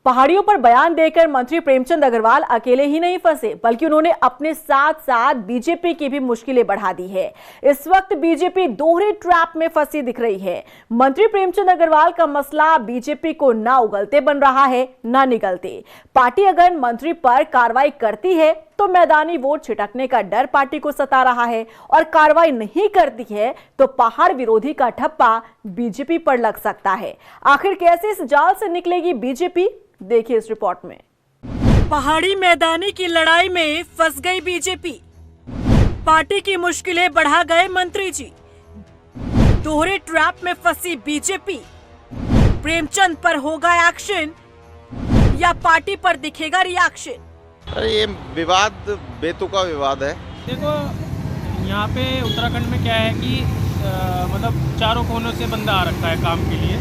पहाड़ियों पर बयान देकर मंत्री प्रेमचंद अग्रवाल अकेले ही नहीं फंसे, बल्कि उन्होंने अपने साथ साथ बीजेपी की भी मुश्किलें बढ़ा दी है। इस वक्त बीजेपी दोहरे ट्रैप में फंसी दिख रही है। मंत्री प्रेमचंद अग्रवाल का मसला बीजेपी को ना उगलते बन रहा है ना निगलते। पार्टी अगर मंत्री पर कार्रवाई करती है तो मैदानी वोट छिटकने का डर पार्टी को सता रहा है, और कार्रवाई नहीं करती है तो पहाड़ विरोधी का ठप्पा बीजेपी पर लग सकता है। आखिर कैसे इस जाल से निकलेगी बीजेपी, देखिए इस रिपोर्ट में। पहाड़ी मैदानी की लड़ाई में फंस गई बीजेपी, पार्टी की मुश्किलें बढ़ा गए मंत्री जी। दोहरे ट्रैप में फंसी बीजेपी, प्रेमचंद पर होगा एक्शन या पार्टी पर दिखेगा रिएक्शन? अरे ये विवाद बेतुका विवाद है। देखो यहाँ पे उत्तराखंड में क्या है कि मतलब चारों कोनों से बंदा आ रखा है काम के लिए,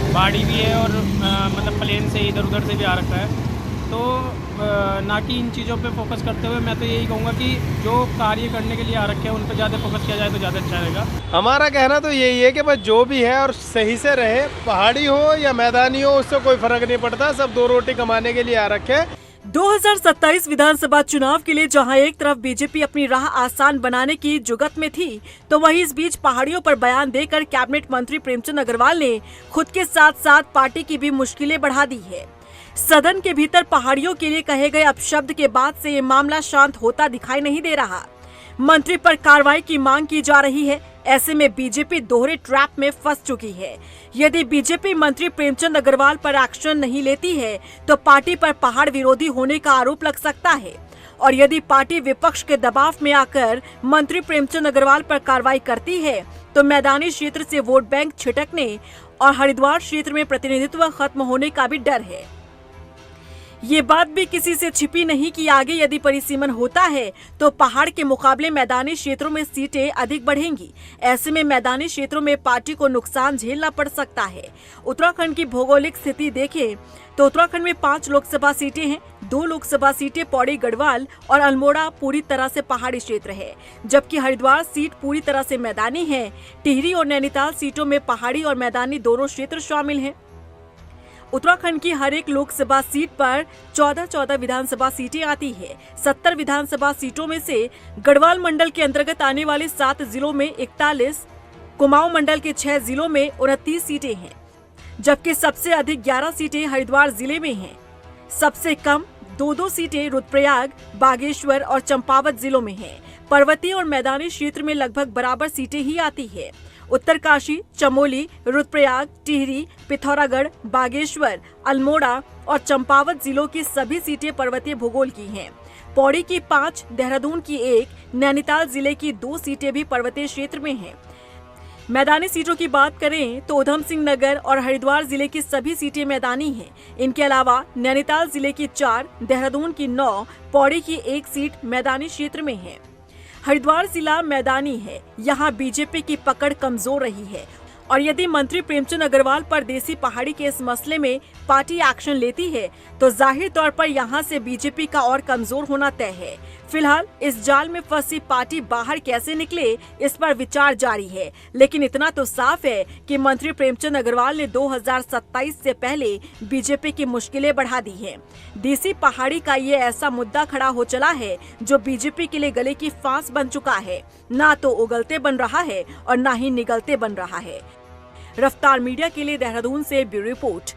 पहाड़ी भी है और मतलब प्लेन से इधर उधर से भी आ रखा है। तो ना कि इन चीज़ों पे फोकस करते हुए मैं तो यही कहूँगा कि जो कार्य करने के लिए आ रखे हैं उन पर ज़्यादा फोकस किया जाए तो ज़्यादा अच्छा रहेगा। हमारा कहना तो यही है कि बस जो भी है और सही से रहे, पहाड़ी हो या मैदानी हो उससे कोई फर्क नहीं पड़ता, सब दो रोटी कमाने के लिए आ रखे हैं। 2027 विधानसभा चुनाव के लिए जहां एक तरफ बीजेपी अपनी राह आसान बनाने की जुगत में थी, तो वहीं इस बीच पहाड़ियों पर बयान देकर कैबिनेट मंत्री प्रेमचंद अग्रवाल ने खुद के साथ साथ पार्टी की भी मुश्किलें बढ़ा दी है। सदन के भीतर पहाड़ियों के लिए कहे गए अपशब्द के बाद से ये मामला शांत होता दिखाई नहीं दे रहा। मंत्री पर कार्रवाई की मांग की जा रही है। ऐसे में बीजेपी दोहरे ट्रैप में फंस चुकी है। यदि बीजेपी मंत्री प्रेमचंद अग्रवाल पर एक्शन नहीं लेती है तो पार्टी पर पहाड़ विरोधी होने का आरोप लग सकता है, और यदि पार्टी विपक्ष के दबाव में आकर मंत्री प्रेमचंद अग्रवाल पर कार्रवाई करती है तो मैदानी क्षेत्र से वोट बैंक छिटकने और हरिद्वार क्षेत्र में प्रतिनिधित्व खत्म होने का भी डर है। ये बात भी किसी से छिपी नहीं कि आगे यदि परिसीमन होता है तो पहाड़ के मुकाबले मैदानी क्षेत्रों में सीटें अधिक बढ़ेंगी। ऐसे में मैदानी क्षेत्रों में पार्टी को नुकसान झेलना पड़ सकता है। उत्तराखंड की भौगोलिक स्थिति देखें तो उत्तराखंड में 5 लोकसभा सीटें हैं। 2 लोकसभा सीटें पौड़ी गढ़वाल और अल्मोड़ा पूरी तरह से पहाड़ी क्षेत्र है, जबकि हरिद्वार सीट पूरी तरह से मैदानी है। टिहरी और नैनीताल सीटों में पहाड़ी और मैदानी दोनों क्षेत्र शामिल हैं। उत्तराखंड की हर एक लोकसभा सीट पर 14 विधानसभा सीटें आती है। 70 विधानसभा सीटों में से गढ़वाल मंडल के अंतर्गत आने वाले 7 जिलों में 41, कुमाऊं मंडल के 6 जिलों में 29 सीटें हैं, जबकि सबसे अधिक 11 सीटें हरिद्वार जिले में हैं। सबसे कम 2 सीटें रुद्रप्रयाग, बागेश्वर और चंपावत जिलों में हैं। पर्वतीय और मैदानी क्षेत्र में लगभग बराबर सीटें ही आती है। उत्तरकाशी, चमोली, रुद्रप्रयाग, टिहरी, पिथौरागढ़, बागेश्वर, अल्मोड़ा और चंपावत जिलों की सभी सीटें पर्वतीय भूगोल की हैं। पौड़ी की 5, देहरादून की 1, नैनीताल जिले की 2 सीटें भी पर्वतीय क्षेत्र में हैं। मैदानी सीटों की बात करें तो उधम सिंह नगर और हरिद्वार जिले की सभी सीटें मैदानी हैं। इनके अलावा नैनीताल जिले की 4, देहरादून की 9, पौड़ी की 1 सीट मैदानी क्षेत्र में है। हरिद्वार जिला मैदानी है। यहाँ बीजेपी की पकड़ कमजोर रही है, और यदि मंत्री प्रेमचंद अग्रवाल पर देसी पहाड़ी के इस मसले में पार्टी एक्शन लेती है तो जाहिर तौर पर यहाँ से बीजेपी का और कमजोर होना तय है। फिलहाल इस जाल में फंसी पार्टी बाहर कैसे निकले, इस पर विचार जारी है। लेकिन इतना तो साफ है कि मंत्री प्रेमचंद अग्रवाल ने 2027 से पहले बीजेपी की मुश्किलें बढ़ा दी हैं। देसी पहाड़ी का ये ऐसा मुद्दा खड़ा हो चला है जो बीजेपी के लिए गले की फांस बन चुका है। ना तो उगलते बन रहा है और ना ही निगलते बन रहा है। रफ्तार मीडिया के लिए देहरादून से ब्यूरो रिपोर्ट।